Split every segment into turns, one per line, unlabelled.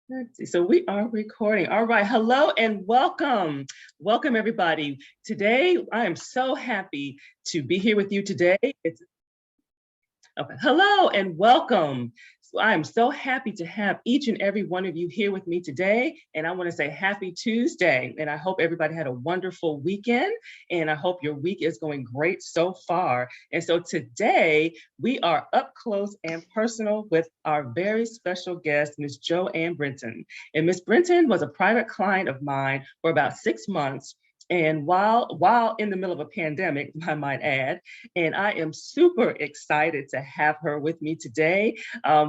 Let's see. So we are recording. All right. Hello and welcome. Welcome, everybody. Today, I am so happy to be here with you today. Okay. Hello and welcome. So I am so happy to have each and every one of you here with me today. And I want to say happy Tuesday. And I hope everybody had a wonderful weekend. And I hope your week is going great so far. And so today we are up close and personal with our very special guest, Ms. JoAnn Britton. And Ms. Britton was a private client of mine for about 6 months. And while in the middle of a pandemic, I might add, and I am super excited to have her with me today.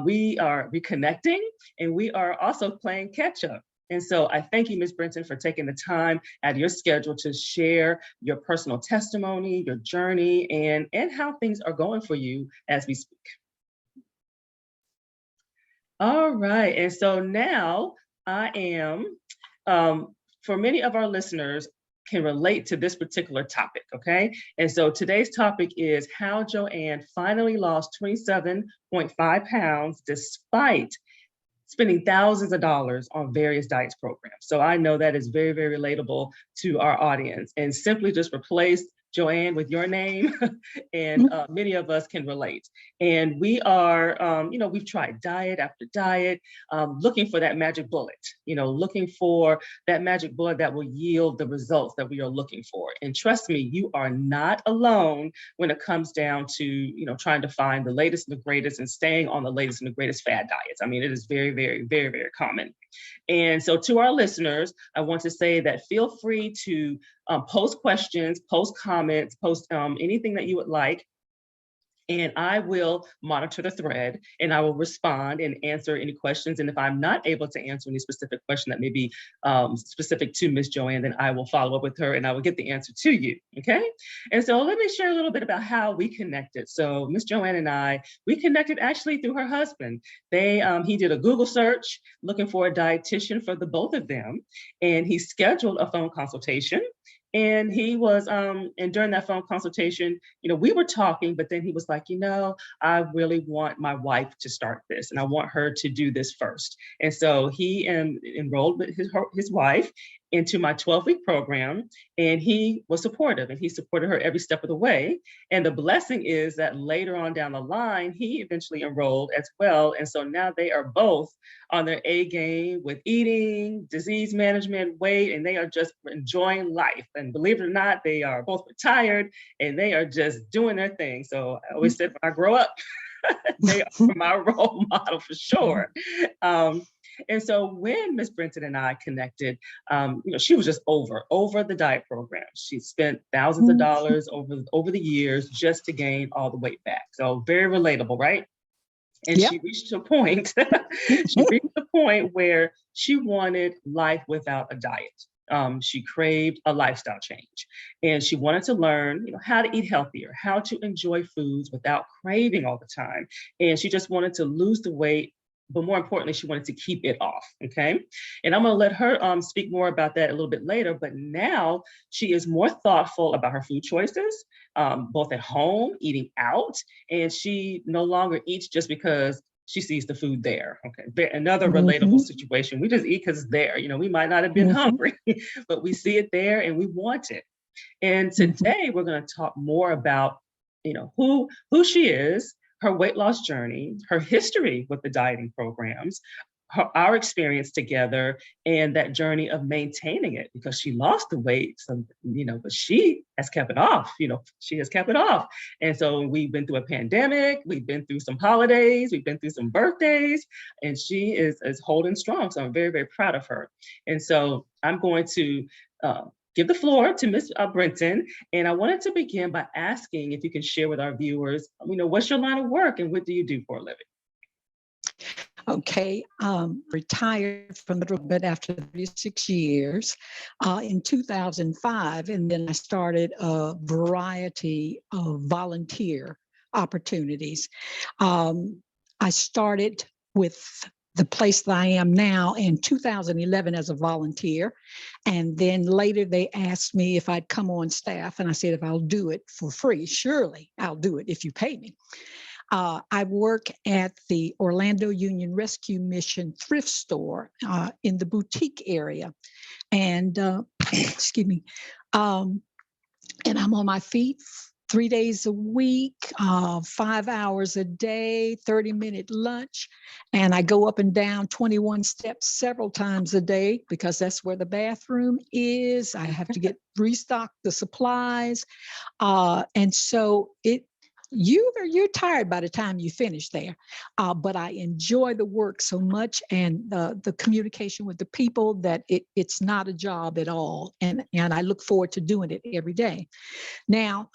We are reconnecting and we are also playing catch up. And so I thank you, Ms. Brinton, for taking the time out of your schedule to share your personal testimony, your journey, and how things are going for you as we speak. All right, and so now I am, for many of our listeners, can relate to this particular topic, okay? And so today's topic is how JoAnn finally lost 27.5 pounds despite spending thousands of dollars on various diets programs. So I know that is very, very relatable to our audience, and simply just replace JoAnn with your name, and many of us can relate. And we are, we've tried diet after diet, looking for that magic bullet, looking for that magic bullet that will yield the results that we are looking for. And trust me, you are not alone when it comes down to, trying to find the latest and the greatest and staying on the latest and the greatest fad diets. I mean, it is very, very, very, very common. And so to our listeners, I want to say that feel free to post questions, post comments, post anything that you would like. And I will monitor the thread and I will respond and answer any questions. And if I'm not able to answer any specific question that may be specific to Ms. JoAnn, then I will follow up with her and I will get the answer to you, okay? And so let me share a little bit about how we connected. So Ms. JoAnn and we connected actually through her husband. He did a Google search looking for a dietitian for the both of them. And he scheduled a phone consultation. And he was, and during that phone consultation, we were talking, but then he was like, I really want my wife to start this and I want her to do this first. And so he enrolled with his wife into my 12-week program, and he was supportive and he supported her every step of the way. And the blessing is that later on down the line, he eventually enrolled as well. And so now they are both on their A game with eating, disease management, weight, and they are just enjoying life. And believe it or not, they are both retired and they are just doing their thing. So I always said, when I grow up, they are my role model for sure. And so when Ms. Brinton and I connected, she was just over the diet program. She spent thousands of dollars over the years just to gain all the weight back. So very relatable, right? And yep. She reached a point, where she wanted life without a diet. She craved a lifestyle change, and she wanted to learn, how to eat healthier, how to enjoy foods without craving all the time. And she just wanted to lose the weight, but more importantly, she wanted to keep it off, okay? And I'm gonna let her speak more about that a little bit later, but now she is more thoughtful about her food choices, both at home, eating out, and she no longer eats just because she sees the food there, okay? Another relatable situation. We just eat because it's there. We might not have been hungry, but we see it there and we want it. And today we're gonna talk more about, who she is, her weight loss journey, her history with the dieting programs, our experience together, and that journey of maintaining it, because she lost the weight, so, but she has kept it off, she has kept it off. And so we've been through a pandemic, we've been through some holidays, we've been through some birthdays, and she is holding strong. So I'm very, very proud of her. And so I'm going to give the floor to Ms. Brinton. And I wanted to begin by asking if you can share with our viewers, what's your line of work and what do you do for a living?
Okay, retired from the government after 36 years in 2005, and then I started a variety of volunteer opportunities. I started with the place that I am now in 2011 as a volunteer. And then later they asked me if I'd come on staff. And I said, if I'll do it for free, surely I'll do it if you pay me. I work at the Orlando Union Rescue Mission thrift store in the boutique area. And excuse me. And I'm on my feet 3 days a week, 5 hours a day, 30-minute lunch. And I go up and down 21 steps several times a day because that's where the bathroom is. I have to restock the supplies. And so you're tired by the time you finish there. But I enjoy the work so much and the communication with the people that it's not a job at all. And I look forward to doing it every day. Now,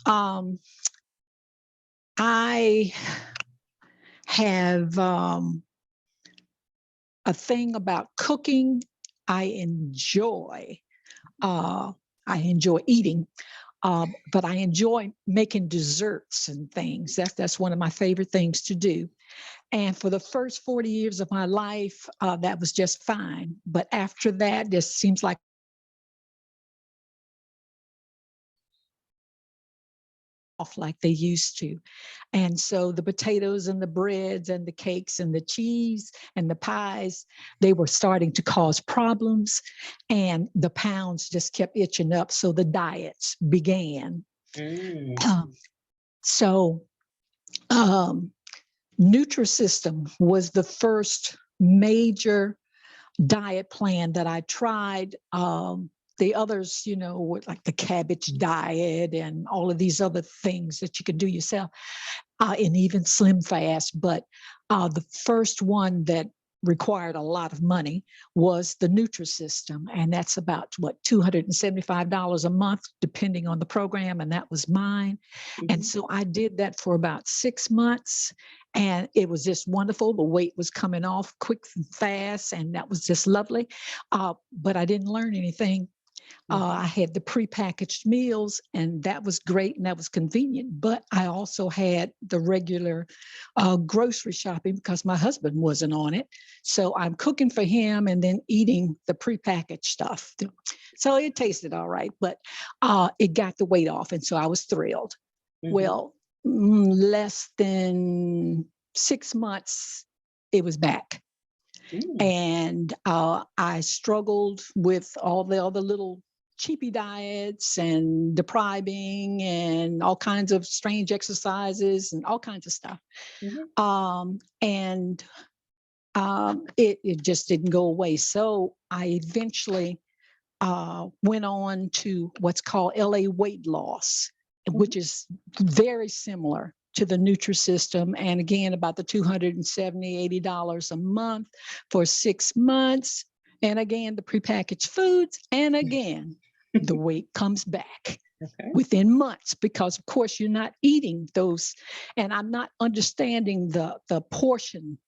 I have a thing about cooking. I enjoy eating. But I enjoy making desserts and things. That's one of my favorite things to do. And for the first 40 years of my life, that was just fine. But after that, this seems like off like they used to. And so the potatoes and the breads and the cakes and the cheese and the pies, they were starting to cause problems, and the pounds just kept itching up. So the diets began. So Nutrisystem was the first major diet plan that I tried. The others, like the cabbage diet and all of these other things that you can do yourself, and even Slim Fast. But the first one that required a lot of money was the Nutrisystem, and that's about $275 a month, depending on the program, and that was mine. And so I did that for about 6 months, and it was just wonderful. The weight was coming off quick and fast, and that was just lovely. But I didn't learn anything. I had the prepackaged meals, and that was great and that was convenient. But I also had the regular grocery shopping because my husband wasn't on it. So I'm cooking for him and then eating the prepackaged stuff. So it tasted all right, but it got the weight off. And so I was thrilled. Well, less than 6 months, it was back. And I struggled with all the other little cheapy diets and depriving and all kinds of strange exercises and all kinds of stuff. It just didn't go away. So I eventually went on to what's called LA weight loss, which is very similar to the Nutrisystem. And again, about the $270, $80 a month for 6 months. And again, the prepackaged foods. And again, the weight comes back within months, because of course you're not eating those. And I'm not understanding the portion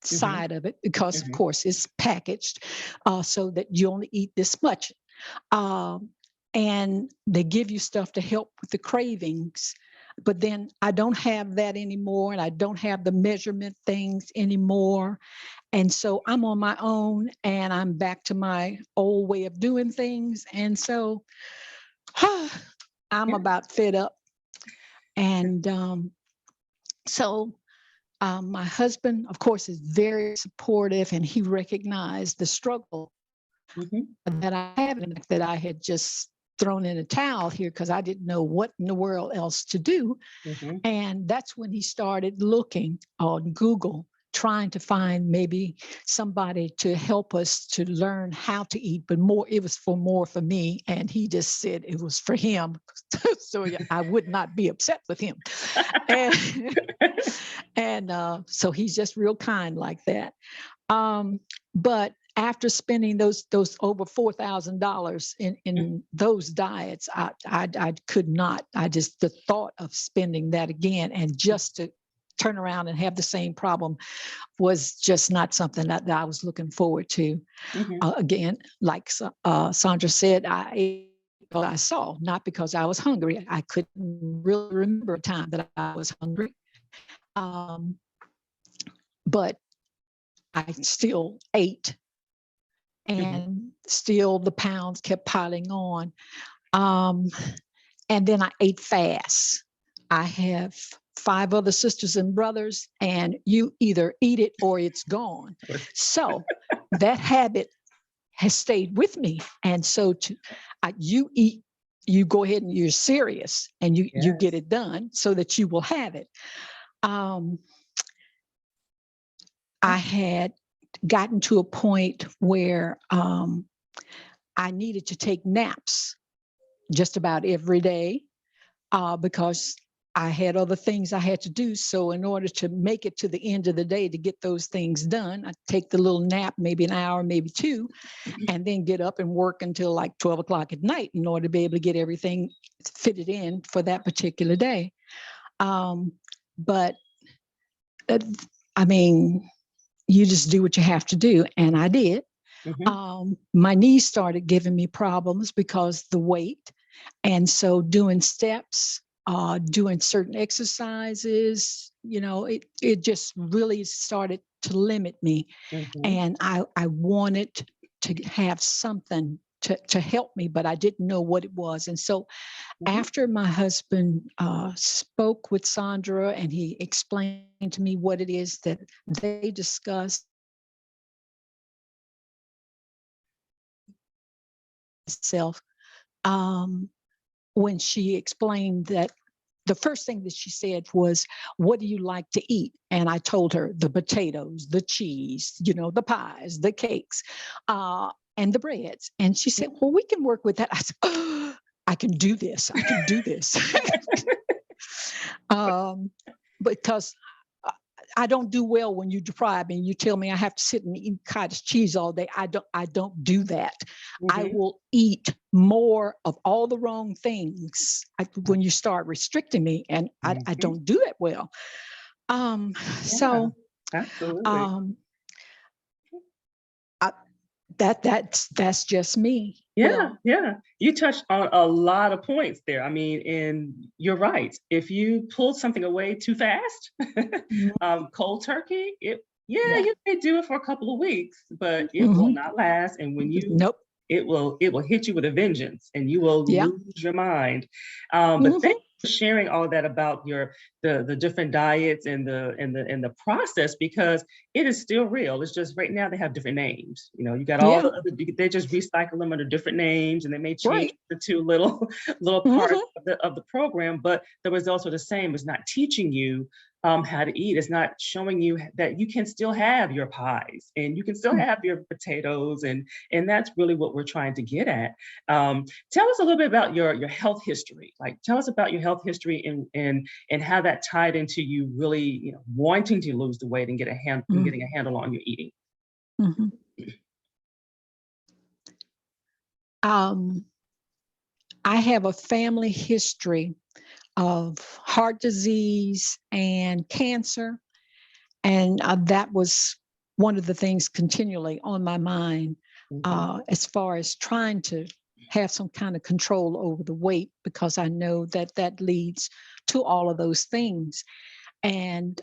side of it, because of course it's packaged so that you only eat this much. And they give you stuff to help with the cravings. But then I don't have that anymore, and I don't have the measurement things anymore. And so I'm on my own, and I'm back to my old way of doing things. And so I'm about fed up. And so my husband, of course, is very supportive, and he recognized the struggle that I had, and that I had just thrown in a towel here because I didn't know what in the world else to do. And that's when he started looking on Google, trying to find maybe somebody to help us to learn how to eat, but it was more for me. And he just said it was for him. So I would not be upset with him. And so he's just real kind like that. But after spending those over $4,000 in those diets, I could not. The thought of spending that again and just to turn around and have the same problem was just not something that I was looking forward to. Again, like Sandra said, I ate what I saw, not because I was hungry. I couldn't really remember a time that I was hungry. But I still ate, and still the pounds kept piling on. And then I ate fast. I have 5 other sisters and brothers, and you either eat it or it's gone. So that habit has stayed with me. And so you eat, you go ahead and you're serious and you get it done so that you will have it. I had gotten to a point where I needed to take naps just about every day because I had other things I had to do. So in order to make it to the end of the day to get those things done, I'd take the little nap, maybe an hour, maybe 2, and then get up and work until like 12 o'clock at night in order to be able to get everything fitted in for that particular day. But I mean, you just do what you have to do. And I did. My knees started giving me problems because the weight. And so doing steps, doing certain exercises, it just really started to limit me. And I wanted to have something to help me, but I didn't know what it was. And so after my husband spoke with Sandra and he explained to me what it is that they discussed, self, when she explained that the first thing that she said was, what do you like to eat? And I told her the potatoes, the cheese, the pies, the cakes, and the breads. And she said, well, we can work with that. I said, oh, I can do this. I can do this. Because I don't do well when you deprive me and you tell me I have to sit and eat cottage cheese all day. I don't do that. I will eat more of all the wrong things when you start restricting me, and I don't do that well. So
absolutely.
That's just me.
Yeah. You touched on a lot of points there. I mean, and you're right. If you pull something away too fast, cold turkey, you may do it for a couple of weeks, but it will not last. And when it will hit you with a vengeance, and you will lose your mind. But thank you for sharing all of that about the different diets and the process, because it is still real. It's just right now they have different names. You got all the other, they just recycle them under different names, and they may change the 2 little parts of the program, but the results are the same. It's not teaching you how to eat. It's not showing you that you can still have your pies and you can still have your potatoes, and that's really what we're trying to get at. Tell us a little bit about your health history. Like, tell us about your health history and how that tied into you really wanting to lose the weight and getting a handle on your eating.
I have a family history of heart disease and cancer. And that was one of the things continually on my mind as far as trying to have some kind of control over the weight, because I know that leads to all of those things. And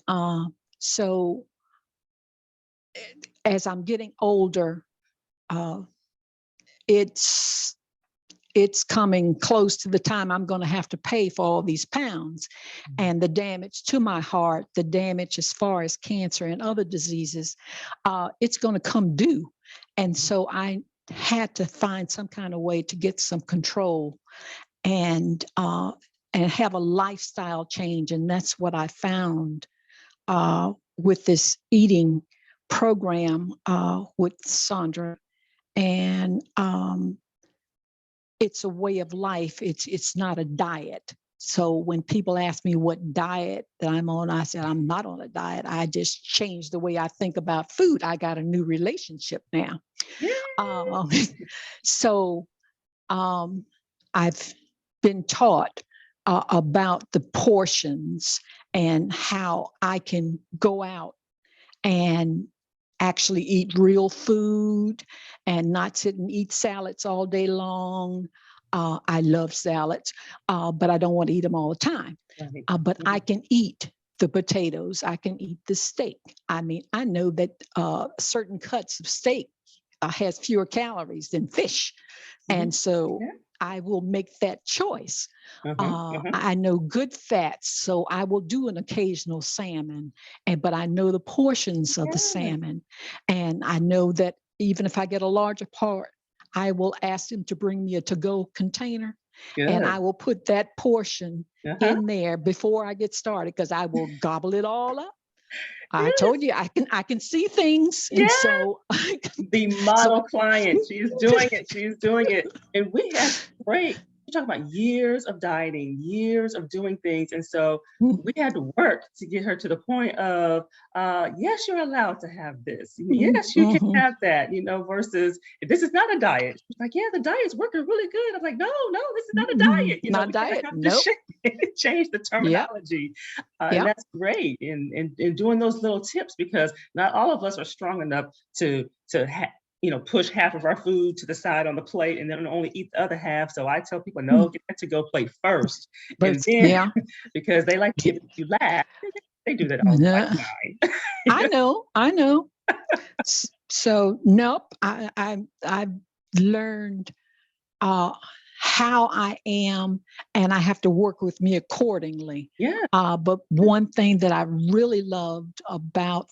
so as I'm getting older, it's coming close to the time I'm going to have to pay for all these pounds, and the damage to my heart, the damage as far as cancer and other diseases, it's going to come due. And so I had to find some kind of way to get some control and have a lifestyle change. And that's what I found with this eating program with Sandra. And it's a way of life. It's not a diet. So when people ask me what diet that I'm on, I said, I'm not on a diet. I just changed the way I think about food. I got a new relationship now. So I've been taught about the portions and how I can go out and actually eat real food and not sit and eat salads all day long. I love salads, but I don't want to eat them all the time. But I can eat the potatoes. I can eat the steak. I mean, I know that certain cuts of steak has fewer calories than fish. And so I will make that choice.
Uh-huh.
I know good fats, so I will do an occasional salmon, but I know the portions of the
Yeah.
salmon. And I know that even if I get a larger part, I will ask them to bring me a to-go container, and I
Good.
will put that portion
Uh-huh.
in there before I get started, because I will gobble it all up. I
Yes.
told you I can see things, and
Yeah.
so
The
so
model client. She's doing it. She's doing it. And we had great, you're talking about years of dieting, years of doing things. And so we had to work to get her to the point of, yes, you're allowed to have this. Yes, you can
Mhm.
have that, versus this is not a diet. She's like, yeah, the diet's working really good. I'm like, no, no, this is not a diet.
Not
We kind of
diet.
have to
Nope.
change the
Yep.
terminology. And
Yep.
that's great in doing those little tips, because not all of us are strong enough to push half of our food to the side on the plate and then only eat the other half. So I tell people, no, get that to go plate first, and
But
then
yeah.
because they like to give it to you last. They do that all
Yeah.
the time.
I know. I know. So nope. I've learned uh, how I am, and I have to work with me accordingly.
Yeah.
But one thing that I really loved about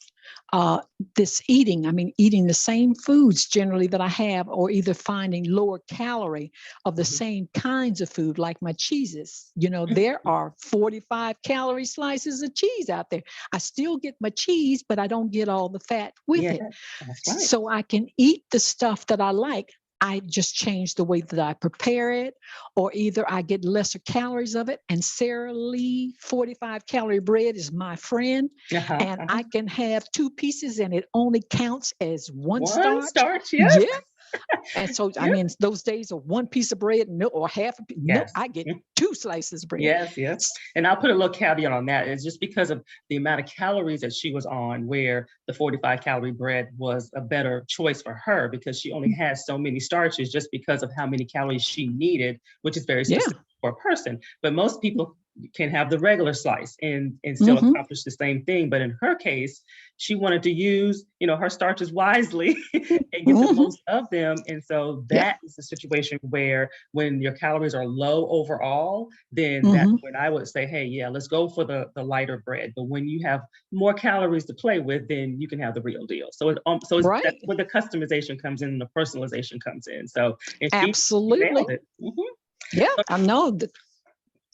uh, this eating, I mean, eating the same foods generally that I have, or either finding lower calorie of the
Mhm.
same kinds of food, like my cheeses. There
Mhm.
are 45 calorie slices of cheese out there. I still get my cheese, but I don't get all the fat with
Yeah,
it.
that's right.
So I can eat the stuff that I like. I just change the way that I prepare it, or either I get lesser calories of it. And Sara Lee 45 calorie bread is my friend,
Uh-huh.
and
Uh-huh.
I can have two pieces and it only counts as one
One
starch.
starch, yes.
Yeah. And so, I
Yeah.
mean, those days of one piece of bread, no, or half a piece, no,
Yes.
I get two slices of bread.
Yes, yes. And I'll put a little caveat on that. It's just because of the amount of calories that she was on, where the 45 calorie bread was a better choice for her, because she only has so many starches just because of how many calories she needed, which is very
Yeah.
specific for a person. But most people can have the regular slice and still
Mm-hmm.
accomplish the same thing. But in her case, she wanted to use, her starches wisely and get the
Mm-hmm.
most of them. And so
Yep.
that is a situation where when your calories are low overall, then that's
Mm-hmm.
when I would say, hey, yeah, let's go for the lighter bread. But when you have more calories to play with, then you can have the real deal. That's
Right.
where the customization comes in and the personalization comes in. So, and she nailed
Absolutely.
it. Mhm.
Yeah. I know that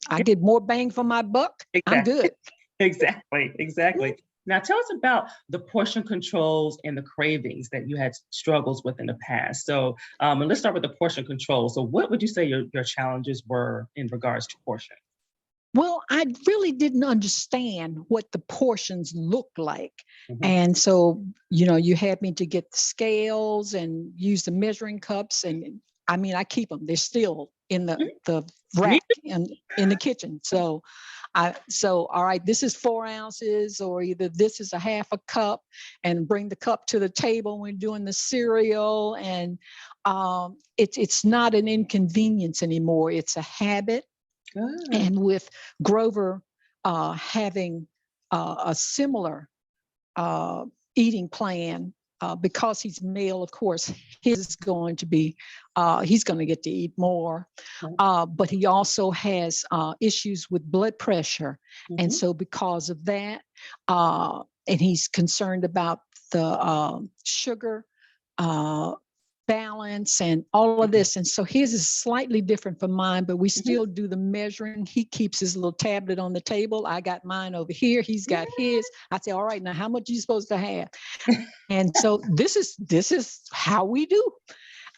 I get more bang for my buck. I'm
Exactly.
good.
Exactly. Exactly. Now tell us about the portion controls and the cravings that you had struggles with in the past. So, and let's start with the portion control. So what would you say your challenges were in regards to portion?
Well, I really didn't understand what the portions looked like.
Mhm.
And so, you had me to get the scales and use the measuring cups. And I mean, I keep them. They're still in the,
Mhm.
the
Me
rack in the kitchen. So all right, this is 4 ounces, or either this is a half a cup, and bring the cup to the table when doing the cereal. And it's not an inconvenience anymore. It's a habit.
Good.
And with Grover having a similar uh, eating plan, because he's male, of course, his is going to be, he's going to get to eat more. But he also has issues with blood pressure. And
Mhm.
so, because of that, and he's concerned about the sugar. Balance and all of
Mhm.
this. And so his is slightly different from mine, but we
Mhm.
still do the measuring. He keeps his little tablet on the table. I got mine over here. He's got his. I say, all right, now how much are you supposed to have? And so this is how we do.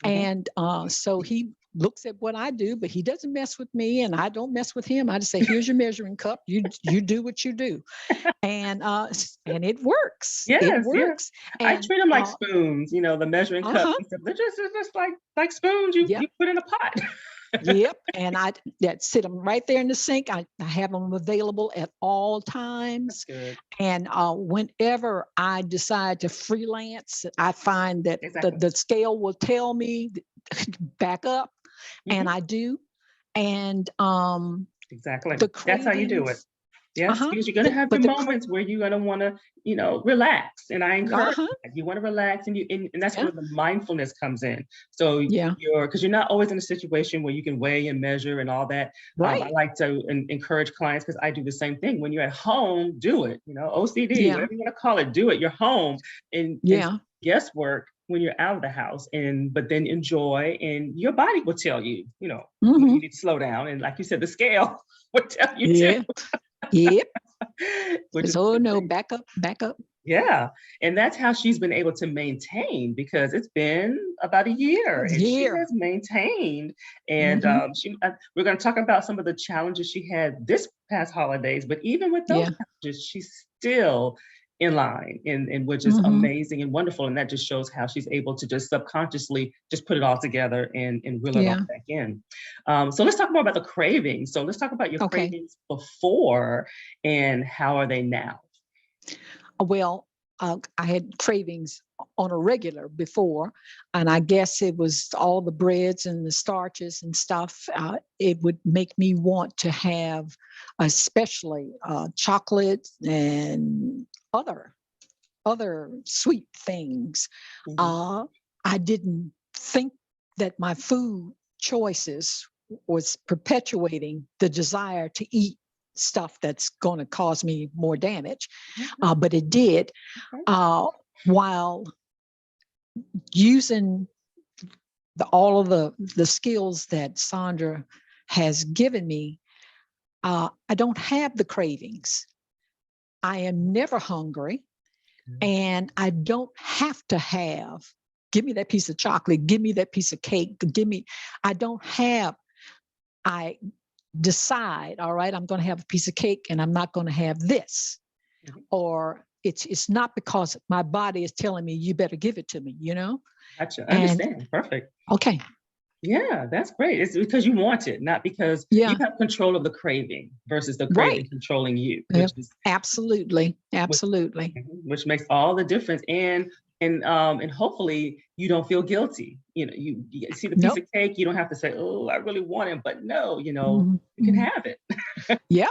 Mhm.
And so he looks at what I do, but he doesn't mess with me, and I don't mess with him. I just say, here's your measuring cup. You do what you do, and it works. It
Yes, yes.
works.
I
And
treat them like spoons, the measuring cup
uh-huh.
and stuff. They're just like spoons you
Yep.
put in a pot.
Yep. And I that sit them right there in the sink. I have them available at all
That's
times.
good.
And whenever I decide to freelance, I find that the,
Exactly.
the scale will tell me back up, and
Mhm.
I do. And
Exactly.
the
That's how you do it.
cravings,
Yes, because you're going to have your
But the
moments where you're going to want to, relax. And I encourage
uh-huh.
that. You want to relax, and that's
Yeah.
where the mindfulness comes in. So
Yeah.
because you're not always in a situation where you can weigh and measure and all that. I
Right.
like to encourage clients because I do the same thing. When you're at home, do it. OCD,
Yeah.
whatever you want to call it, do it. You're home, and
Yeah.
guesswork when you're out of the house, but then enjoy, and your body will tell you, when
Hmm.
you need to slow down. And like you said, the scale will tell you too.
Yeah. Yep.
Which is
It's,
a
oh
good
no,
thing.
back up, back up.
Yeah. And that's how she's been able to maintain, because it's been about a
A
year and she
year.
has maintained. And
Hmm.
we're going to talk about some of the challenges she had this past holidays, but even with those
Yeah.
challenges, she's still in line, and which is
Hmm.
amazing and wonderful. And that just shows how she's able to just subconsciously just put it all together and reel it all
Yeah.
back in. So let's talk more about the cravings. So let's talk about your
Okay.
cravings before and how are they now?
Well, I had cravings on a regular before, and I guess it was all the breads and the starches and stuff. It would make me want to have, especially chocolate and other sweet things.
Mhm.
Uh, I didn't think that my food choices was perpetuating the desire to eat stuff that's going to cause me more damage,
Okay.
but it did.
Okay.
While using all of the skills that Sandra has given me, I don't have the cravings. I am never hungry,
Good.
and I don't have to have. Give me that piece of chocolate. Give me that piece of cake. Give me. I don't have. I decide. All right, I'm going to have a piece of cake, and I'm not going to have this.
Mhm.
Or it's not because my body is telling me you better give it to me.
Gotcha. I
And
understand. Perfect.
okay,
Yeah, that's great. It's because you want it, not because you
yeah,
have control of the craving versus the craving
right.
controlling you,
Yeah,
which is
absolutely,
which,
absolutely.
which makes all the difference. And hopefully you don't feel guilty. You see the piece
Nope.
of cake, you don't have to say, "Oh, I really want it," but no,
Mhm,
you can
mhm.
have it.
Yep.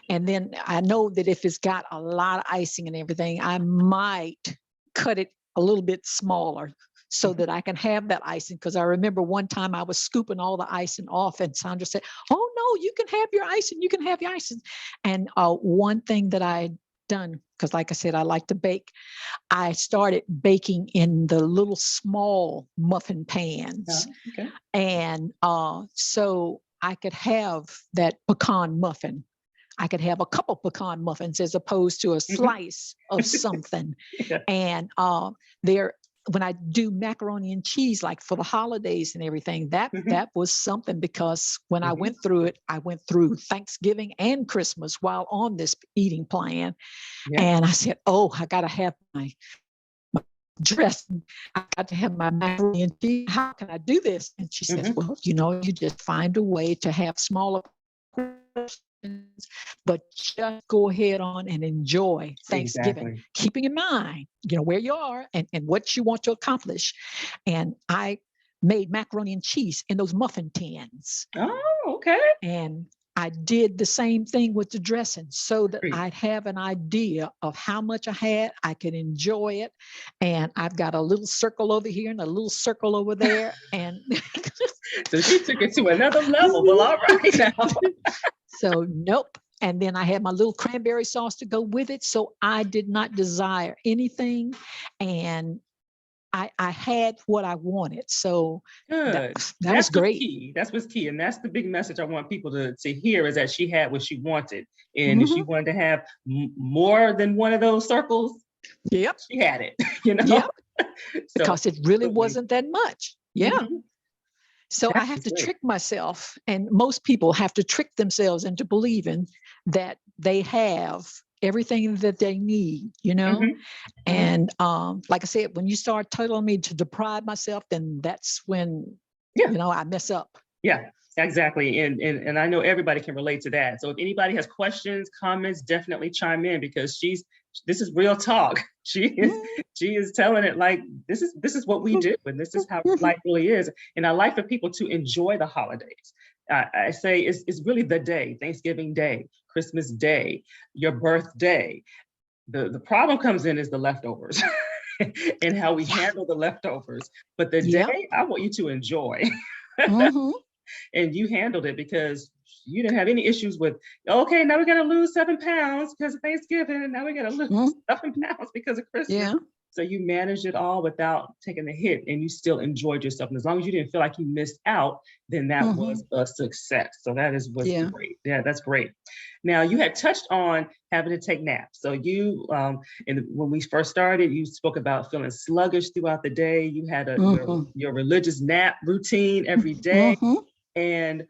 And then I know that if it's got a lot of icing and everything, I might cut it a little bit smaller so
Mhm.
that I can have that icing. Because I remember one time I was scooping all the icing off, and Sandra said, "Oh no, you can have your icing. You can have your icing." And one thing that I had done, because like I said, I like to bake. I started baking in the little small muffin
Yeah,
pans,
okay.
and so I could have that pecan muffin. I could have a couple pecan muffins as opposed to a
Mhm.
slice of something.
Yeah.
And there, when I do macaroni and cheese, like for the holidays and everything, that
Mhm.
that was something, because when I
Mhm.
went through it, I went through Thanksgiving and Christmas while on this eating plan,
Yeah.
and I said, "Oh, I got to have my dress. I got to have my macaroni and cheese. How can I do this?" And she says,
Mhm.
"Well, you just find a way to have smaller portions, but just go ahead on and enjoy Thanksgiving,
Exactly.
keeping in mind, where you are and what you want to accomplish." And I made macaroni and cheese in those muffin tins.
Oh, okay.
And I did the same thing with the dressing so that
Great.
I'd have an idea of how much I had. I could enjoy it. And I've got a little circle over here and a little circle over there. And
So she took it to another level. Well, all right now.
so, nope. And then I had my little cranberry sauce to go with it. So I did not desire anything. And I had what I wanted. So that,
Good.
that was
That's what's
great.
key. That's what's key. And that's the big message I want people to hear, is that she had what she wanted. And if she
Mhm.
wanted to have more than one of those circles,
Yep.
she had it, you know?
Yep.
So
Because it really
absolutely.
wasn't that much. Yeah.
Mhm.
So I
That
have
is
to
great.
trick myself, and most people have to trick themselves into believing that they have everything that they need.
Mhm. Mhm.
And like I said, when you start telling me to deprive myself, then that's when
Yeah.
I mess up.
Yeah, exactly. And I know everybody can relate to that. So if anybody has questions, comments, definitely chime in, because this is real talk. She is
Mhm.
she is telling it like this is what we do, and this is how life really is. And I like for people to enjoy the holidays. I say it's really the day, Thanksgiving Day, Christmas Day, your birthday. The problem comes in is the leftovers and how we handle the leftovers. But the
Yeah.
day, I want you to enjoy.
Mm-hmm.
And you handled it because you didn't have any issues with, okay, now we're going to lose 7 pounds because of Thanksgiving, and now we're going to lose 7 pounds because of Christmas.
Yeah.
So you managed it all without taking the hit, and you still enjoyed yourself. And as long as you didn't feel like you missed out, then that was a success. So that was great. Yeah, that's great. Now, you had touched on having to take naps. So you, and when we first started, you spoke about feeling sluggish throughout the day. You had your religious nap routine every day. And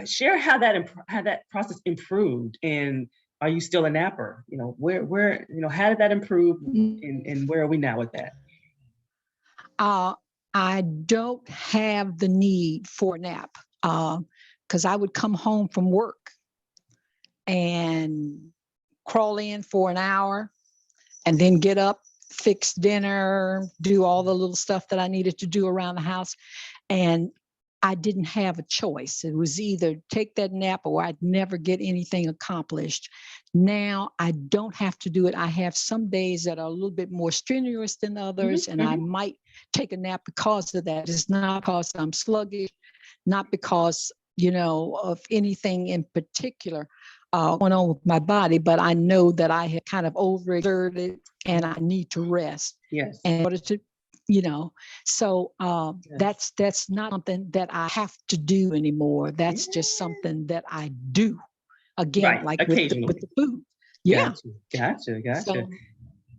share how that process improved, and are you still a napper? Where how did that improve, and where are we now with that?
I don't have the need for a nap because I would come home from work and crawl in for an hour and then get up, fix dinner, do all the little stuff that I needed to do around the house. And I didn't have a choice. It was either take that nap or I'd never get anything accomplished. Now I don't have to do it. I have some days that are a little bit more strenuous than others, and I might take a nap because of that. It's not because I'm sluggish, not because, of anything in particular going on with my body, but I know that I had kind of overexerted and I need to rest.
Yes.
And in order to so that's not something that I have to do anymore. That's just something that I do again,
right.
like
Occasionally.
with the food. Yeah.
Gotcha.
So,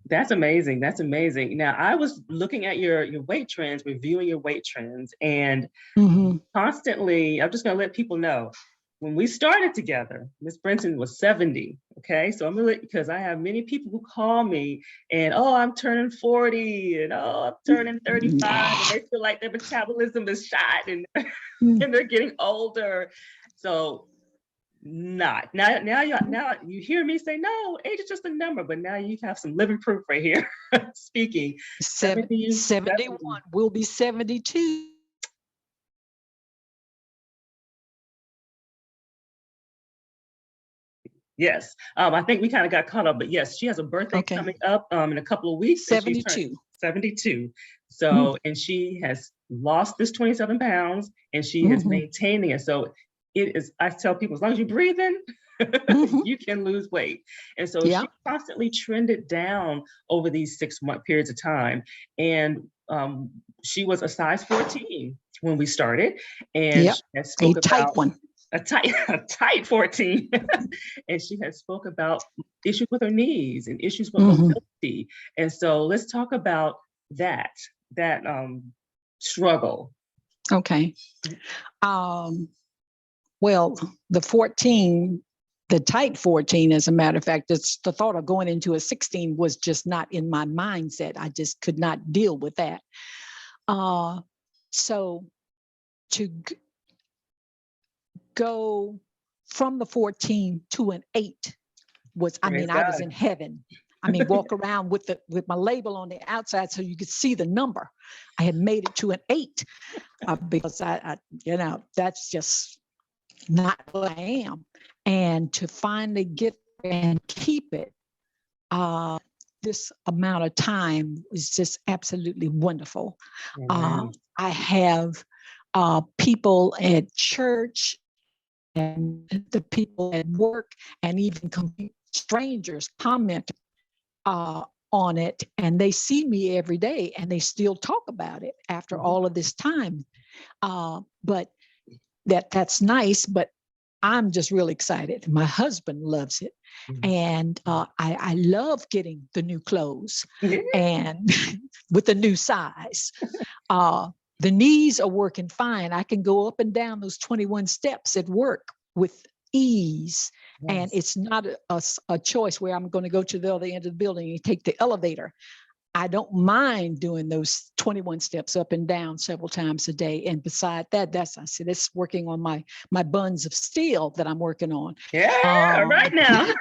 That's amazing. That's amazing. Now, I was looking at your weight trends, reviewing your weight trends, and constantly, I'm just going to let people know, when we started together, Miss Britton was 70. Okay, so I'm gonna, because I have many people who call me and, oh, I'm turning 40, and oh, I'm turning 35, and they feel like their metabolism is shot, and and they're getting older. So now you hear me say, no, age is just a number, but now you have some living proof right here. Speaking
71 will be 72.
Yes, I think we kind of got caught up, but yes, she has a birthday coming up in a couple of weeks.
72.
72. So, and she has lost this 27 pounds, and she is maintaining it. So it is, I tell people, as long as you're breathing, you can lose weight. And so she constantly trended down over these 6-month periods of time. And she was a size 14 when we started, and she had spoke about
tight one.
A tight 14. And she had spoke about issues with her knees and issues with mobility. And so let's talk about that struggle.
Okay. Well, the tight 14, as a matter of fact, it's the thought of going into a 16 was just not in my mindset. I just could not deal with that. So to go from the 14 to an 8 was, I was in heaven. Walk around with my label on the outside so you could see the number. I had made it to an 8 because I that's just not who I am. And to finally get and keep it this amount of time was just absolutely wonderful. I have people at church and the people at work and even strangers comment on it, and they see me every day and they still talk about it after all of this time. But that's nice, but I'm just really excited. My husband loves it. And I love getting the new clothes and with the new size. The knees are working fine. I can go up and down those 21 steps at work with ease. And it's not a choice where I'm going to go to the other end of the building and take the elevator. I don't mind doing those 21 steps up and down several times a day. And beside that, it's working on my buns of steel that I'm working on.
Yeah, right now.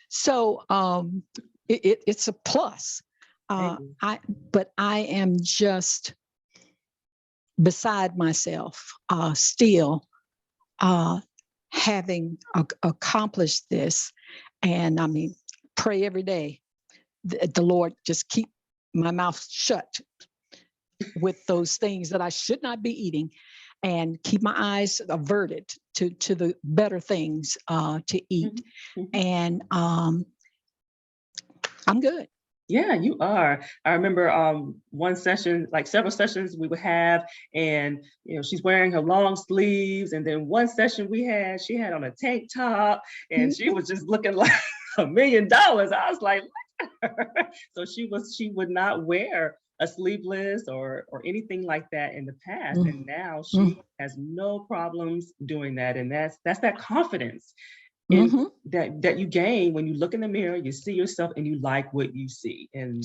So it's a plus. But I am just beside myself still having accomplished this, and I mean, pray every day that the Lord just keep my mouth shut with those things that I should not be eating, and keep my eyes averted to the better things to eat. And I'm good.
Yeah, you are. I remember one session, like several sessions we would have, and she's wearing her long sleeves, and then one session she had on a tank top, and she was just looking like $1 million. I was like, look at her. So she would not wear a sleeveless or anything like that in the past, and now she has no problems doing that, and that's that confidence in that you gain when you look in the mirror, you see yourself, and you like what you see, and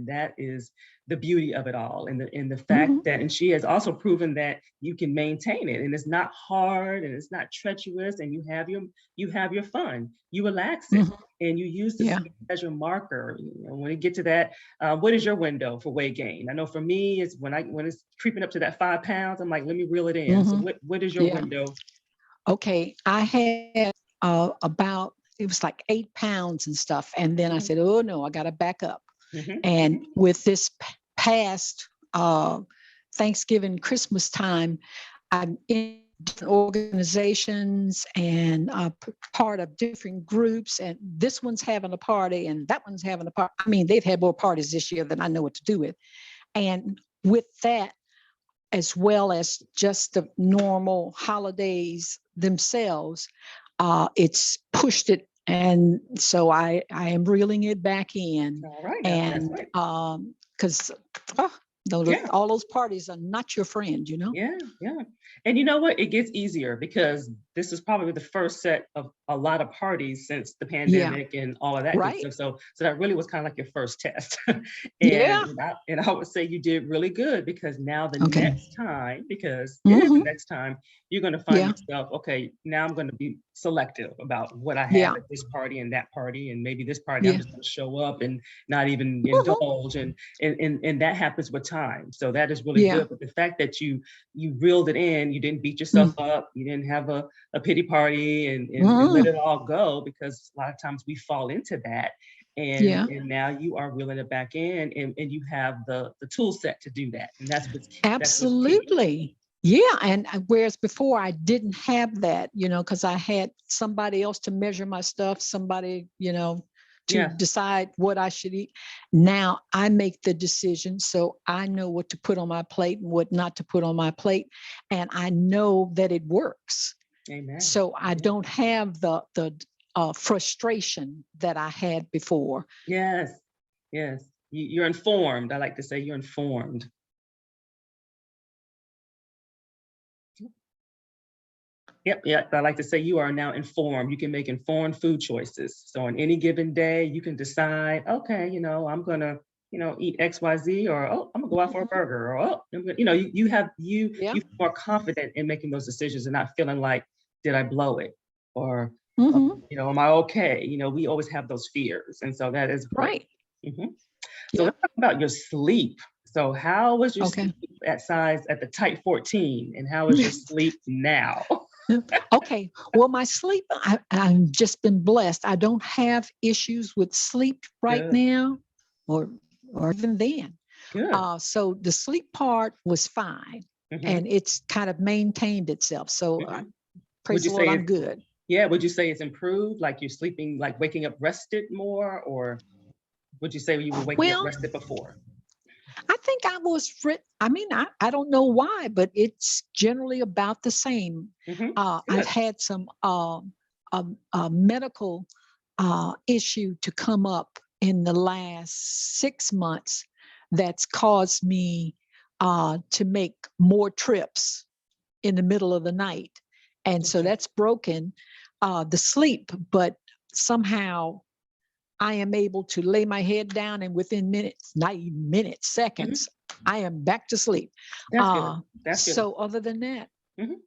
that is the beauty of it all, and the fact that, and she has also proven that you can maintain it, and it's not hard, and it's not treacherous, and you have your fun, you relax it, and you use this as your marker. When you get to that, what is your window for weight gain? I know for me, it's when it's creeping up to that 5 pounds, I'm like, let me reel it in. So what is your window?
Okay, I had about, it was like 8 pounds and stuff. And then I said, oh no, I got to back up. And with this past Thanksgiving, Christmas time, I'm in different organizations and part of different groups. And this one's having a party and that one's having a party. I mean, they've had more parties this year than I know what to do with. And with that, as well as just the normal holidays themselves, it's pushed it. And so I am reeling it back in.
All right.
And because all those parties are not your friend,
Yeah. And you know what? It gets easier because this is probably the first set of a lot of parties since the pandemic and all of that good stuff. So that really was kind of like your first test. And I would say you did really good, because now the next time, because it is the next time, you're going to find yourself, okay, now I'm going to be selective about what I have at this party and that party, and maybe this party I'm just going to show up and not even indulge, and that happens with time. So that is really good. But the fact that you reeled it in, you didn't beat yourself up, you didn't have a pity party and let it all go, because a lot of times we fall into that. And now you are reeling it back in, and you have the tool set to do that. And that's what's
absolutely. Yeah. And whereas before I didn't have that, because I had somebody else to measure my stuff, somebody, to decide what I should eat. Now I make the decision, so I know what to put on my plate and what not to put on my plate, and I know that it works.
Amen.
So I don't have the frustration that I had before.
Yes. You're informed. I like to say you're informed. Yep. I like to say you are now informed. You can make informed food choices. So on any given day, you can decide, okay, I'm gonna, eat XYZ, or I'm gonna go out for a burger, or you feel more confident in making those decisions and not feeling like, did I blow it, or am I okay? We always have those fears, and so that is great. So let's talk about your sleep. So how was your sleep at the type 14, and how is your sleep now?
Okay. Well, my sleep, I've just been blessed. I don't have issues with sleep right now, or even then. So the sleep part was fine, and it's kind of maintained itself. So praise the Lord, I'm good.
Yeah. Would you say it's improved? Like you're sleeping, like waking up rested more, or would you say you were waking up rested before?
I think I was, I don't know why, but it's generally about the same. I've had some medical issue to come up in the last 6 months that's caused me to make more trips in the middle of the night. And so that's broken the sleep, but somehow I am able to lay my head down, and within minutes, not even minutes, seconds, I am back to sleep.
That's good. That's good.
So other than that,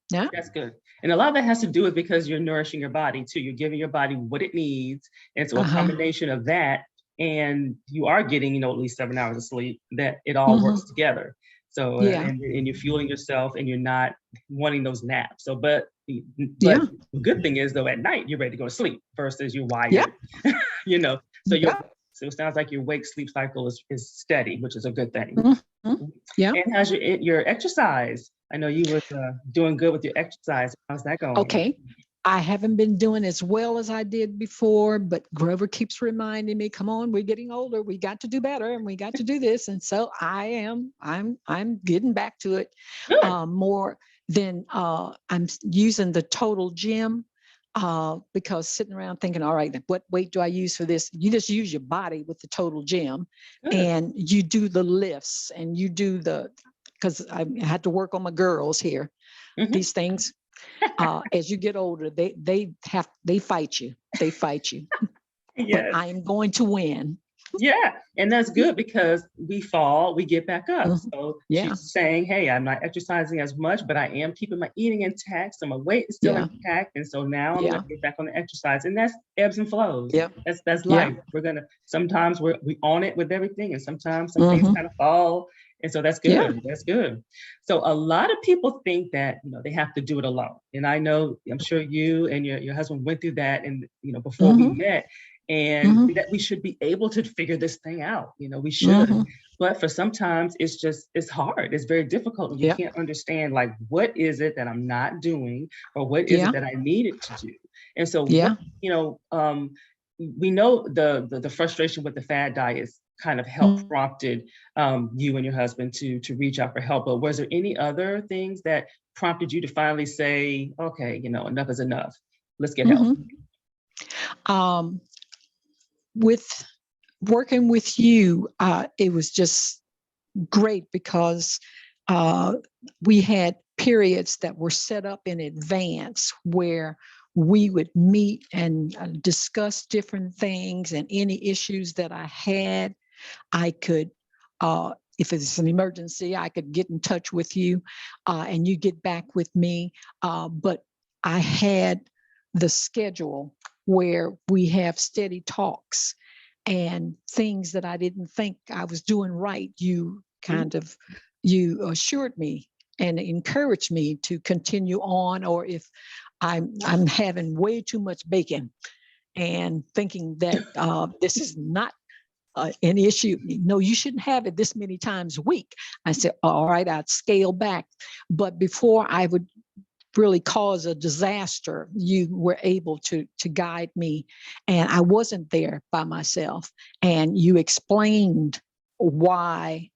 that's good. And a lot of that has to do with because you're nourishing your body too. You're giving your body what it needs. And so a combination of that, and you are getting, at least 7 hours of sleep, that it all works together. So,
Yeah.
and you're fueling yourself and you're not wanting those naps. So, but
Yeah.
the good thing is though, at night, you're ready to go to sleep versus you're
Yeah.
wired, you know, so
Yeah.
so it sounds like your wake sleep cycle is steady, which is a good thing.
Mhm. Yeah.
And how's your exercise? I know you was doing good with your exercise. How's that going?
Okay. I haven't been doing as well as I did before, but Grover keeps reminding me, come on, we're getting older. We got to do better and we got to do this. And so I'm getting back to it
Good.
more than I'm using the total gym because sitting around thinking, all right, what weight do I use for this? You just use your body with the total gym
Good.
and you do the lifts and you do because I had to work on my girls here,
Mhm.
these things. As you get older, they fight you. They fight you. But
Yes.
I am going to win.
Yeah, and that's good because we fall, we get back up.
Mhm.
So
Yeah,
she's saying, "Hey, I'm not exercising as much, but I am keeping my eating intact, so my weight is still
yeah,
intact, and so now I'm
yeah,
gonna get back on the exercise." And that's ebbs and flows.
yeah,
That's
yeah.
life. We're gonna sometimes we on it with everything, and sometimes some things
Hmm.
kind of fall, and so that's
Yeah.
good. That's good. So a lot of people think that they have to do it alone, and I know I'm sure you and your husband went through that, and before we
Hmm.
met and
Hmm.
that we should be able to figure this thing out. We should.
Hmm.
But for sometimes it's hard. It's very difficult when you
Yeah.
can't understand like what is it that I'm not doing or what is it
Yeah.
that I needed to do. And so what
Yeah.
you know we know the frustration with the fad diets kind of helped
Mm.
prompted you and your husband to reach out for help. But was there any other things that prompted you to finally say, okay, enough is enough. Let's get help.
Hmm. Um, with working with you, it was just great because uh, we had periods that were set up in advance where we would meet and discuss different things and any issues that I had. I could, if it's an emergency, I could get in touch with you and you get back with me. But I had the schedule where we have steady talks and things that I didn't think I was doing right.
Mhm.
You assured me and encouraged me to continue on, or if I'm having way too much bacon and thinking that this is not an issue. No, you shouldn't have it this many times a week. I said, all right, I'd scale back. But before I would really cause a disaster, you were able to guide me. And I wasn't there by myself. And you explained why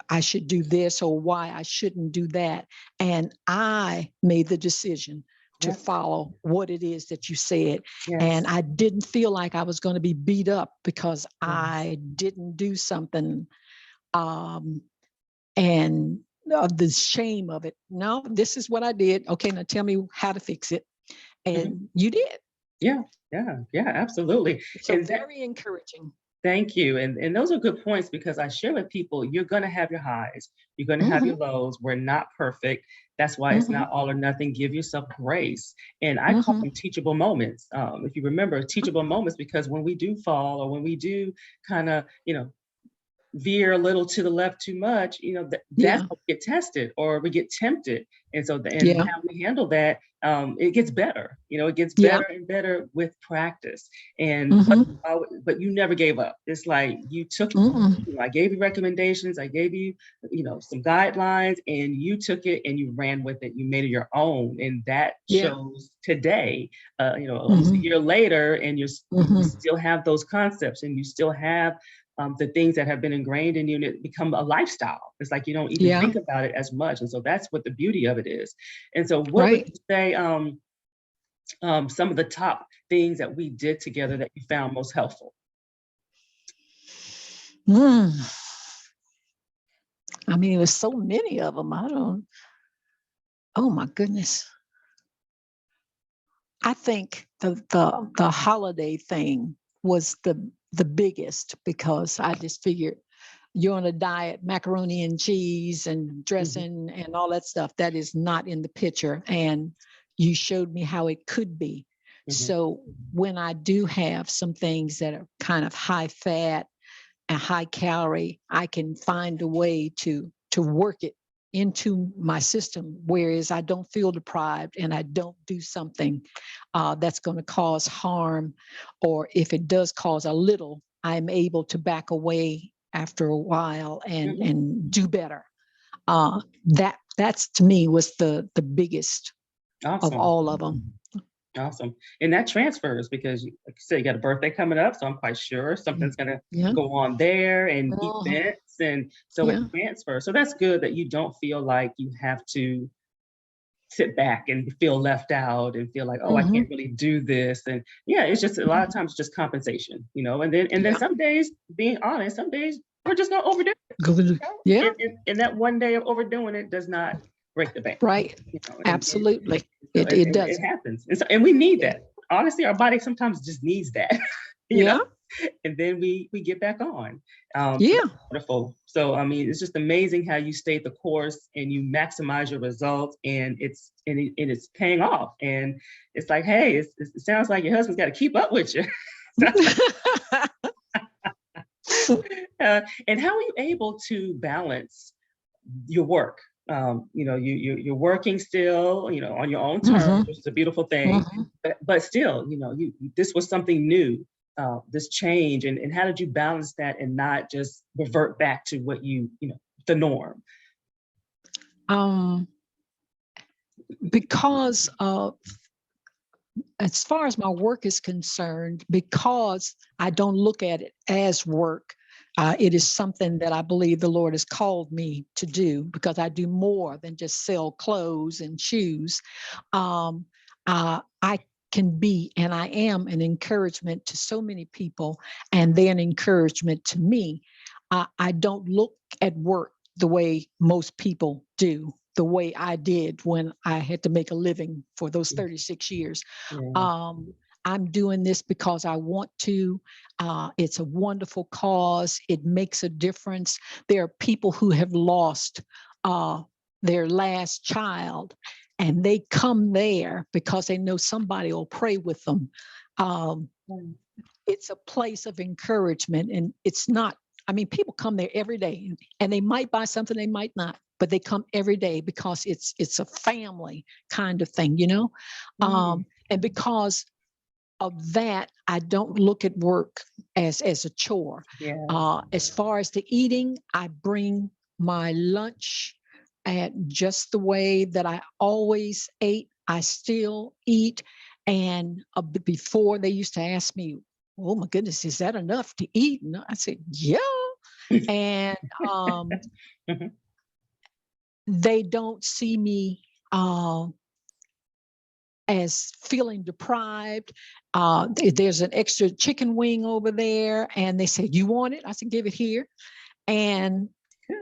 I should do this or why I shouldn't do that. And I made the decision to
Yeah.
follow what it is that you said. And
Yes.
I didn't feel like I was going to be beat up because
Yes.
I didn't do something. Um, and the shame of it. No, this is what I did. Okay, now tell me how to fix it.
Mhm.
And you did.
Yeah, yeah, yeah, absolutely.
So
And
very encouraging.
thank you. And those are good points because I share with people, you're going to have your highs, you're going to have your
Hmm.
lows. We're not perfect. That's why it's
Hmm.
not all or nothing. Give yourself grace. And I call
Hmm.
them teachable moments. If you remember, teachable moments, because when we do fall or when we do kind of, veer a little to the left too much, that's
Yeah.
how we get tested or we get tempted. And so, and
Yeah.
how we handle that, it gets better. It gets
Yeah.
better and better with practice. And
Hmm.
but you never gave up. It's like you took.
Hmm.
I gave you recommendations. I gave you, some guidelines, and you took it and you ran with it. You made it your own, and that
Yeah.
shows today. Almost a
Hmm.
year later, and you
Hmm.
still have those concepts, and you still have the things that have been ingrained in you, and it become a lifestyle. It's like you don't even
Yeah.
think about it as much, and so that's what the beauty of it is. And so, what would
Right.
you say? Some of the top things that we did together that you found most helpful?
Mm. I mean, there's so many of them. I don't. Oh my goodness. I think the holiday thing was the biggest because I just figured you're on a diet, macaroni and cheese and
Mhm,
dressing and all that stuff. That is not in the picture. And you showed me how it could be.
mhm,
So when I do have some things that are kind of high fat and high calorie, I can find a way to to work it into my system, whereas I don't feel deprived and I don't do something that's going to cause harm, or if it does cause a little, I'm able to back away after a while and do better. That's to me was the biggest of
Awesome.
all of them.
Awesome. And that transfers because, like you said, you got a birthday coming up. So I'm quite sure something's going to
Yeah.
go on there and
Uh-huh.
events. And so
Yeah.
it transfers. So that's good that you don't feel like you have to sit back and feel left out and feel like, oh, I can't really do this. And yeah, it's just a lot of times just compensation, and then some days, being honest, some days we're just going to overdo it.
Yeah.
And that one day of overdoing it does not break the bank.
Right. Absolutely. It does.
It happens. And we need that. Honestly, our body sometimes just needs that.
Yeah.
And then we get back on.
Yeah.
So wonderful. So I mean, it's just amazing how you stay the course and you maximize your results, and it's paying off. And it's like, hey, it sounds like your husband's got to keep up with you. And how are you able to balance your work? You're working still, on your own terms, which is a beautiful thing. But still, this was something new, this change, and how did you balance that and not just revert back to what the norm?
Because of, as far as my work is concerned, because I don't look at it as work, it is something that I believe the Lord has called me to do, because I do more than just sell clothes and shoes. I can be, and I am, an encouragement to so many people, and they're an encouragement to me. I don't look at work the way most people do, the way I did when I had to make a living for those 36 years.
Yeah.
I'm doing this because I want to. It's a wonderful cause. It makes a difference. There are people who have lost their last child, and they come there because they know somebody will pray with them. It's a place of encouragement, and it's not, I mean, people come there every day, and they might buy something, they might not, but they come every day because it's a family kind of thing, and because of that, I don't look at work as a chore.
Yeah.
As far as the eating, I bring my lunch at just the way that I always ate. I still eat. And before, they used to ask me, oh my goodness, is that enough to eat? And I said, yeah. And they don't see me as feeling deprived. There's an extra chicken wing over there, and they said, you want it? I said, give it here. And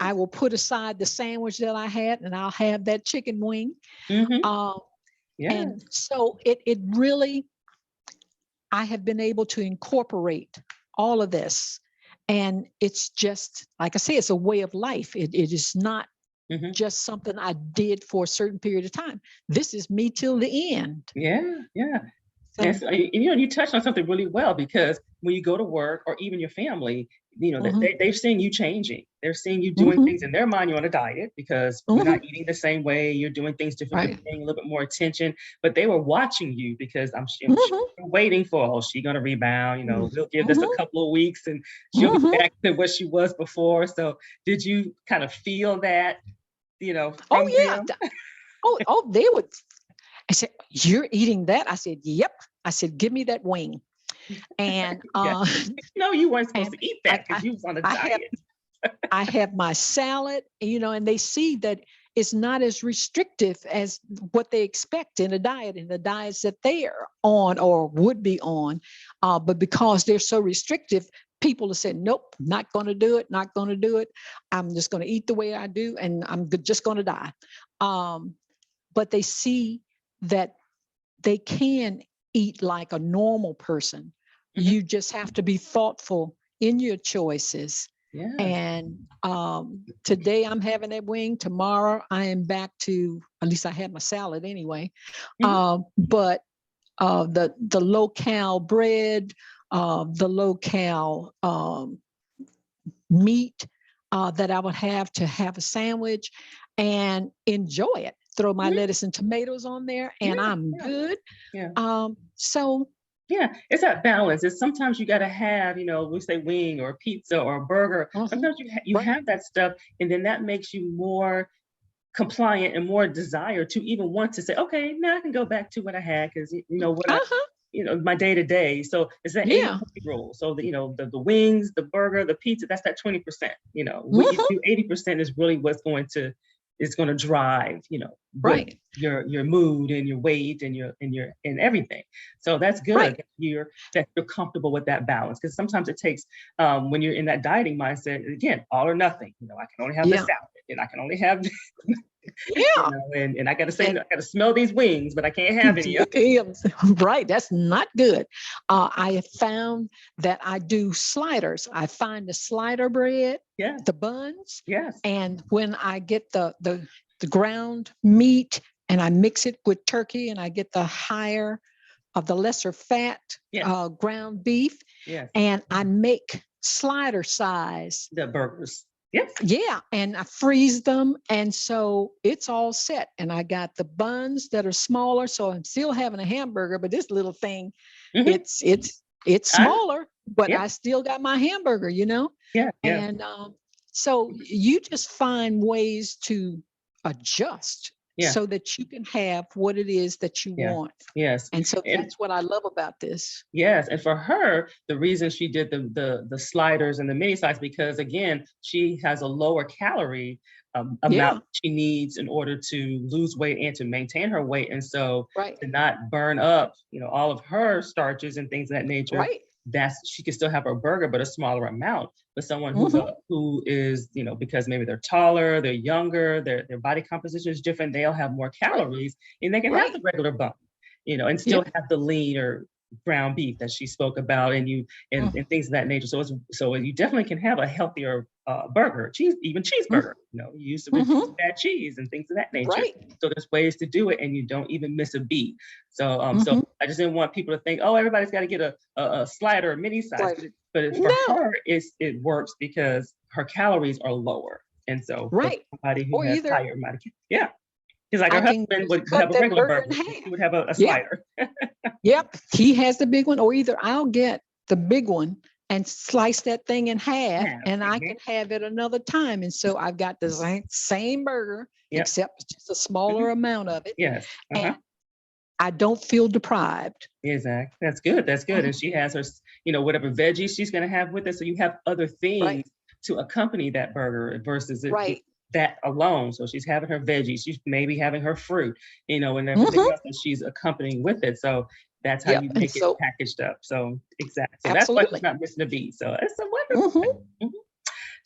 I will put aside the sandwich that I had, and I'll have that chicken wing. And so it really, I have been able to incorporate all of this. And it's just, like I say, it's a way of life. It is not just something I did for a certain period of time. This is me till the end.
Yeah.
So,
And, you touched on something really well, because when you go to work, or even your family, they're seeing you changing. They're seeing you doing things in their mind. You're on a diet because you're not eating the same way. You're doing things differently, you're paying a little bit more attention. But they were watching you because I'm sure waiting for, oh, she's going to rebound. We'll give this a couple of weeks and she'll be back to what she was before. So did you kind of feel that, from them?
They would. I said, you're eating that? I said, yep. I said, give me that wing. And
no, you weren't supposed to eat that because you was on a diet.
I have my salad, and they see that it's not as restrictive as what they expect in the diets that they're on or would be on. But because they're so restrictive, people have said, nope, not going to do it, not going to do it. I'm just going to eat the way I do, and I'm just going to die. But they see that they can eat like a normal person. You just have to be thoughtful in your choices.
Yeah.
And today I'm having that wing. Tomorrow I am back to, at least I had my salad anyway. But the low-cal bread, the low-cal meat, that I would have to have a sandwich and enjoy it. Throw my lettuce and tomatoes on there, and I'm good.
Yeah.
So
Yeah, it's that balance. It's sometimes you got to have, we say wing or pizza or burger. Sometimes you
right.
have that stuff, and then that makes you more compliant and more desire to even want to say, okay, now I can go back to what I had because my day to day. So it's that 80
Yeah.
rule. So the wings, the burger, the pizza, that's that 20%. What you do 80% is really what's going to drive, what
Right.
your mood and your weight and everything. So that's good
Right.
that you're comfortable with that balance, because sometimes it takes when you're in that dieting mindset, again, all or nothing. I can only have the salad, and I can only have
Yeah.
and I gotta say, I gotta smell these wings, but I can't have any of
Right. That's not good. I have found that I do sliders. I find the slider bread, the buns.
Yes.
And when I get the ground meat and I mix it with turkey and I get the higher of the lesser fat ground beef, and I make slider size
the burgers. Yes.
Yeah, and I freeze them, and so it's all set. And I got the buns that are smaller, so I'm still having a hamburger, but this little thing, it's smaller, but I still got my hamburger,
Yeah.
And so you just find ways to adjust so that you can have what it is that you want.
Yes.
And so that's what I love about this.
Yes, and for her, the reason she did the sliders and the mini size, because again, she has a lower calorie amount she needs in order to lose weight and to maintain her weight, and so to not burn up, all of her starches and things of that nature. She could still have her burger, but a smaller amount. But someone who is, because maybe they're taller, they're younger, their body composition is different, they'll have more calories, and they can have the regular bun, and still have the leaner ground beef that she spoke about, and things of that nature. So you definitely can have a healthier burger, even cheeseburger. You use the bad cheese and things of that nature. So there's ways to do it, and you don't even miss a beat. So I just didn't want people to think, oh, everybody's got to get a slider or mini size. But for her, it works because her calories are lower, and so for somebody who has higher amount of because like her husband would have a regular burger, he would have a slider.
Yep, he has the big one, or either I'll get the big one and slice that thing in half, and I can have it another time. And so I've got the same burger, except just a smaller amount of it.
Yes.
And I don't feel deprived.
Exactly. That's good. That's good. And she has her, whatever veggies she's going to have with it. So you have other things to accompany that burger versus that alone. So she's having her veggies, she's maybe having her fruit, and everything else that she's accompanying with it. So that's how you make it packaged up. So exactly. So that's why she's not missing a beat. So it's a wonderful thing.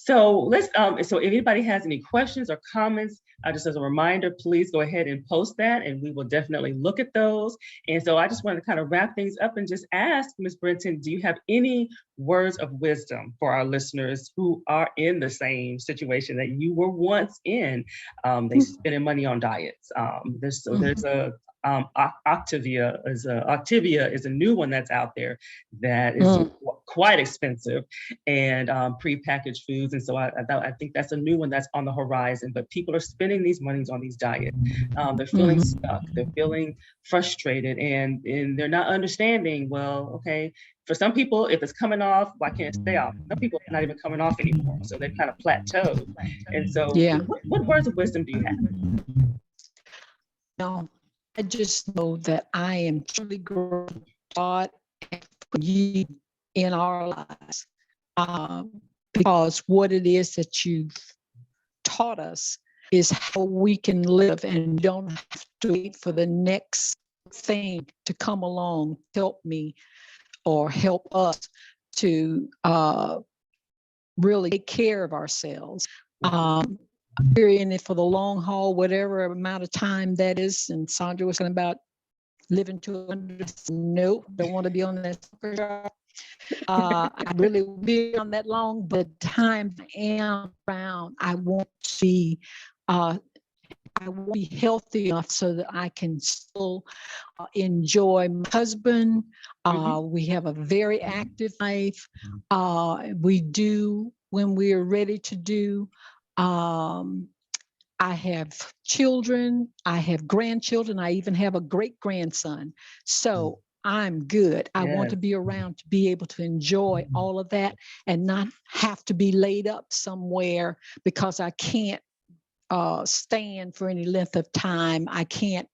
So let's so if anybody has any questions or comments, just as a reminder, please go ahead and post that, and we will definitely look at those. And so I just wanted to kind of wrap things up and just ask Ms. Britton, do you have any words of wisdom for our listeners who are in the same situation that you were once in? They spending money on diets. There's a Activia is a new one that's out there that is quite expensive, and prepackaged foods. And so I think that's a new one that's on the horizon. But people are spending these monies on these diets. They're feeling stuck. They're feeling frustrated, and they're not understanding. Well, okay, for some people, if it's coming off, why can't it stay off? Some people are not even coming off anymore, so they've kind of plateaued. And so, what words of wisdom do you have?
No. I just know that I am truly grateful to God for you in our lives, because what it is that you've taught us is how we can live and don't have to wait for the next thing to come along, help me or help us to really take care of ourselves. We're in it for the long haul, whatever amount of time that is. And Sandra was talking about living to 100. Nope, don't want to be on that. I really will be on that long, but the time I am around, I want to be healthy enough so that I can still enjoy my husband. We have a very active life. We do when we're ready to do. I have children, I have grandchildren, I even have a great grandson. So I'm good. I want
Yes.
to be around to be able to enjoy all of that and not have to be laid up somewhere because I can't stand for any length of time. I can't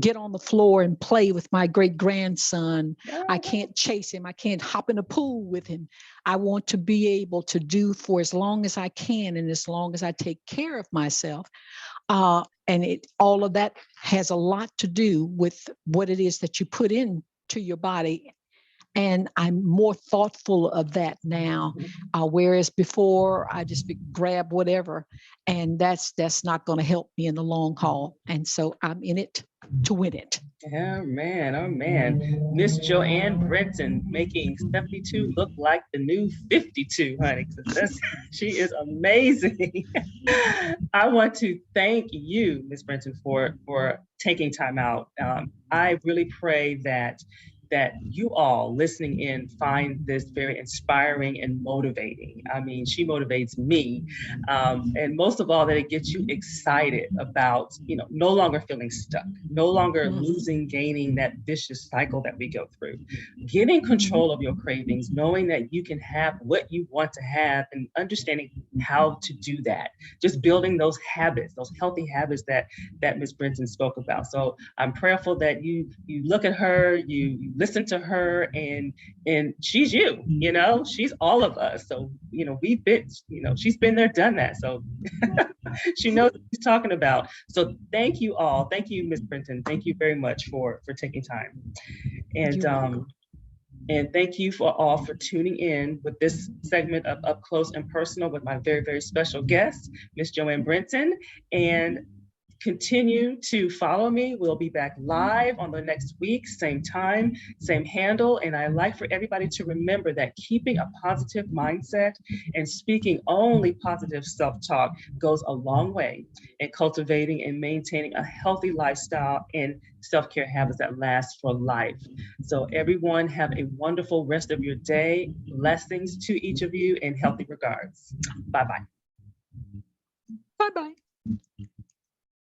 get on the floor and play with my great grandson. I can't chase him. I can't hop in a pool with him. I want to be able to do for as long as I can and as long as I take care of myself. And all of that has a lot to do with what it is that you put into your body. And I'm more thoughtful of that now, whereas before I just grab whatever, and that's not going to help me in the long haul. And so I'm in it to win it.
Yeah, man. Oh, man. Miss JoAnn Britton making 72 look like the new 52, honey. She is amazing. I want to thank you, Miss Britton, for taking time out. I really pray that you all listening in find this very inspiring and motivating. I mean, she motivates me, and most of all, that it gets you excited about, no longer feeling stuck, no longer losing, gaining, that vicious cycle that we go through. Getting control of your cravings, knowing that you can have what you want to have, and understanding how to do that. Just building those habits, those healthy habits that Ms. Britton spoke about. So I'm prayerful that you look at her, you listen to her, and she's she's all of us. So we've been, she's been there, done that. So she knows what she's talking about. So thank you all. Thank you, Ms. Britton. Thank you very much for taking time. And thank you for tuning in with this segment of Up Close and Personal with my very, very special guest, Miss JoAnn Britton. And continue to follow me. We'll be back live on the next week, same time, same handle. And I like for everybody to remember that keeping a positive mindset and speaking only positive self-talk goes a long way in cultivating and maintaining a healthy lifestyle and self-care habits that last for life. So everyone have a wonderful rest of your day. Blessings to each of you and healthy regards. Bye-bye.
Bye-bye.